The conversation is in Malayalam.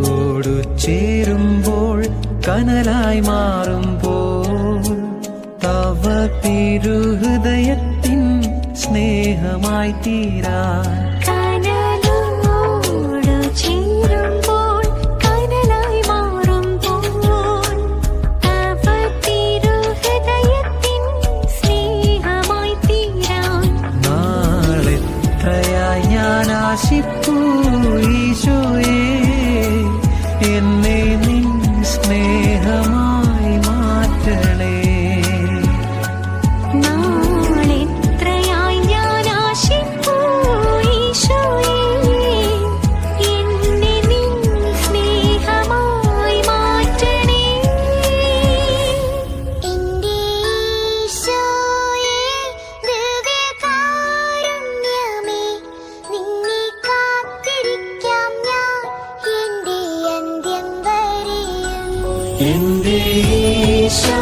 നിന്നോടു ചേരുമ്പോൾ കനലായി മാറുമ്പോൾ തവ തിരുഹൃദയത്തിൻ സ്നേഹമായി തീരാൻ ആശിപ്പൂ ഈശോയേ എന്നെ നിൻ സ്നേഹമായി മാറ്റണേ. നാളെത്രയായി ഞാൻ ആശിപ്പൂ ഈശോയേ എന്നെ നിൻ സ്നേഹമായി മാറ്റണേ. എന്റെ ഈശോയേ ദിവ്യകാരുണ്യമേ നിന്നെ കാത്തിരിക്കാം ഞാൻ എന്റെ അന്ത്യം വരെയും. എന്റെ ഈശോ